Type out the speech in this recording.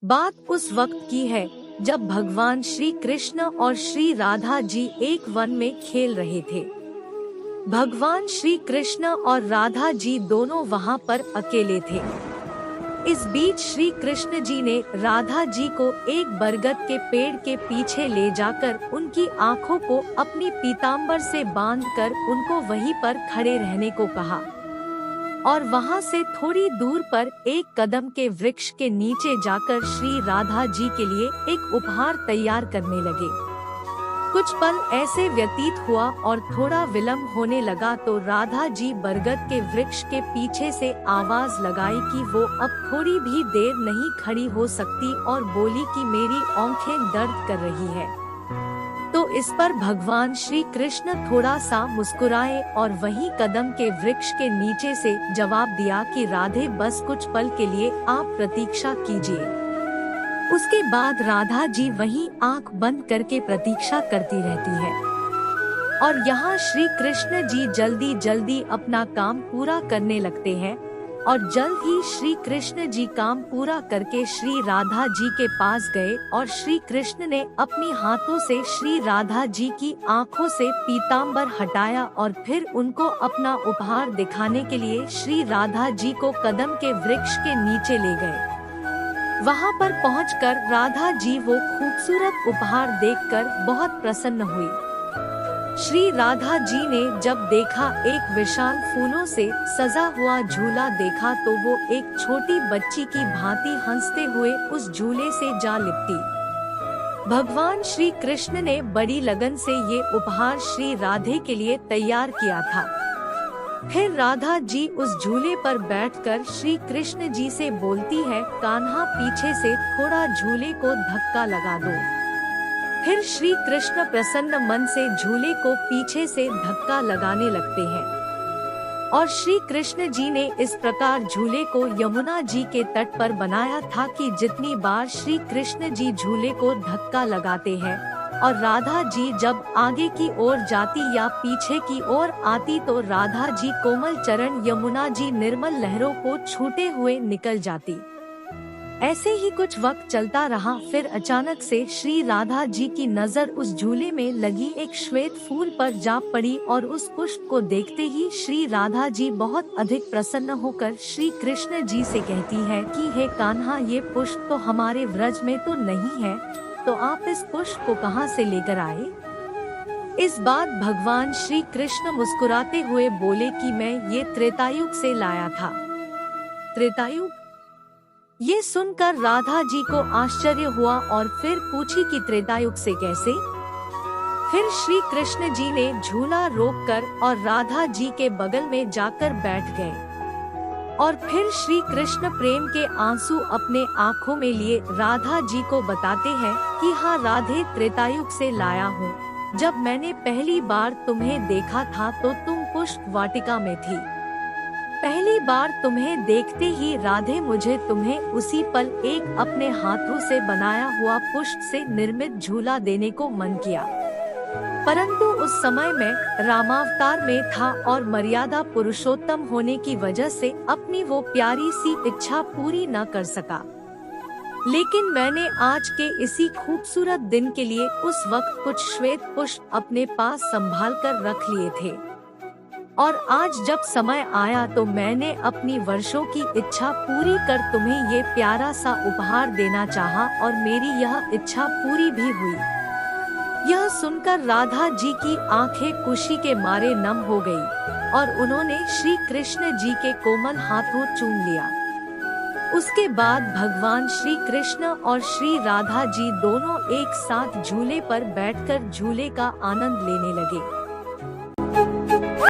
बात उस वक्त की है जब भगवान श्री कृष्ण और श्री राधा जी एक वन में खेल रहे थे। भगवान श्री कृष्ण और राधा जी दोनों वहाँ पर अकेले थे। इस बीच श्री कृष्ण जी ने राधा जी को एक बरगद के पेड़ के पीछे ले जाकर उनकी आँखों को अपनी पीतांबर से बांधकर उनको वहीं पर खड़े रहने को कहा और वहां से थोड़ी दूर पर एक कदम के वृक्ष के नीचे जाकर श्री राधा जी के लिए एक उपहार तैयार करने लगे। कुछ पल ऐसे व्यतीत हुआ और थोड़ा विलंब होने लगा तो राधा जी बरगद के वृक्ष के पीछे से आवाज लगाई कि वो अब थोड़ी भी देर नहीं खड़ी हो सकती और बोली कि मेरी आँखें दर्द कर रही है। तो इस पर भगवान श्री कृष्ण थोड़ा सा मुस्कुराए और वही कदम के वृक्ष के नीचे से जवाब दिया कि राधे बस कुछ पल के लिए आप प्रतीक्षा कीजिए। उसके बाद राधा जी वहीं आंख बंद करके प्रतीक्षा करती रहती है और यहाँ श्री कृष्ण जी जल्दी जल्दी अपना काम पूरा करने लगते हैं और जल्द ही श्री कृष्ण जी काम पूरा करके श्री राधा जी के पास गए और श्री कृष्ण ने अपनी हाथों से श्री राधा जी की आंखों से पीतांबर हटाया और फिर उनको अपना उपहार दिखाने के लिए श्री राधा जी को कदम के वृक्ष के नीचे ले गए। वहां पर पहुंचकर राधा जी वो खूबसूरत उपहार देखकर बहुत प्रसन्न हुई। श्री राधा जी ने जब देखा एक विशाल फूलों से सजा हुआ झूला देखा तो वो एक छोटी बच्ची की भांति हंसते हुए उस झूले से जा लिपटी। भगवान श्री कृष्ण ने बड़ी लगन से ये उपहार श्री राधे के लिए तैयार किया था। फिर राधा जी उस झूले पर बैठकर श्री कृष्ण जी से बोलती है, कान्हा पीछे से थोड़ा झूले को धक्का लगा दो। फिर श्री कृष्ण प्रसन्न मन से झूले को पीछे से धक्का लगाने लगते हैं और श्री कृष्ण जी ने इस प्रकार झूले को यमुना जी के तट पर बनाया था कि जितनी बार श्री कृष्ण जी झूले को धक्का लगाते हैं और राधा जी जब आगे की ओर जाती या पीछे की ओर आती तो राधा जी कोमल चरण यमुना जी निर्मल लहरों को छूते हुए निकल जाती। ऐसे ही कुछ वक्त चलता रहा। फिर अचानक से श्री राधा जी की नजर उस झूले में लगी एक श्वेत फूल पर जा पड़ी और उस पुष्प को देखते ही श्री राधा जी बहुत अधिक प्रसन्न होकर श्री कृष्ण जी से कहती है कि हे कान्हा, ये पुष्प तो हमारे व्रज में तो नहीं है, तो आप इस पुष्प को कहाँ से लेकर आए? इस बात भगवान श्री कृष्ण मुस्कुराते हुए बोले कि मैं ये त्रेतायुग से लाया था। त्रेतायुग? ये सुनकर राधा जी को आश्चर्य हुआ और फिर पूछी कि त्रेतायुग से कैसे? फिर श्री कृष्ण जी ने झूला रोककर और राधा जी के बगल में जाकर बैठ गए और फिर श्री कृष्ण प्रेम के आंसू अपने आँखों में लिए राधा जी को बताते हैं कि हाँ राधे, त्रेतायुग से लाया हूँ। जब मैंने पहली बार तुम्हें देखा था तो तुम पुष्प वाटिका में थी। पहली बार तुम्हें देखते ही राधे मुझे तुम्हें उसी पल एक अपने हाथों से बनाया हुआ पुष्प से निर्मित झूला देने को मन किया, परंतु उस समय मैं रामावतार में था और मर्यादा पुरुषोत्तम होने की वजह से अपनी वो प्यारी सी इच्छा पूरी न कर सका। लेकिन मैंने आज के इसी खूबसूरत दिन के लिए उस वक्त कुछ श्वेत पुष्प अपने पास संभाल कर रख लिए थे और आज जब समय आया तो मैंने अपनी वर्षों की इच्छा पूरी कर तुम्हें ये प्यारा सा उपहार देना चाहा और मेरी यह इच्छा पूरी भी हुई। यह सुनकर राधा जी की आंखें खुशी के मारे नम हो गई और उन्होंने श्री कृष्ण जी के कोमल हाथों चूम लिया। उसके बाद भगवान श्री कृष्ण और श्री राधा जी दोनों एक साथ झूले पर बैठकर झूले का आनंद लेने लगे।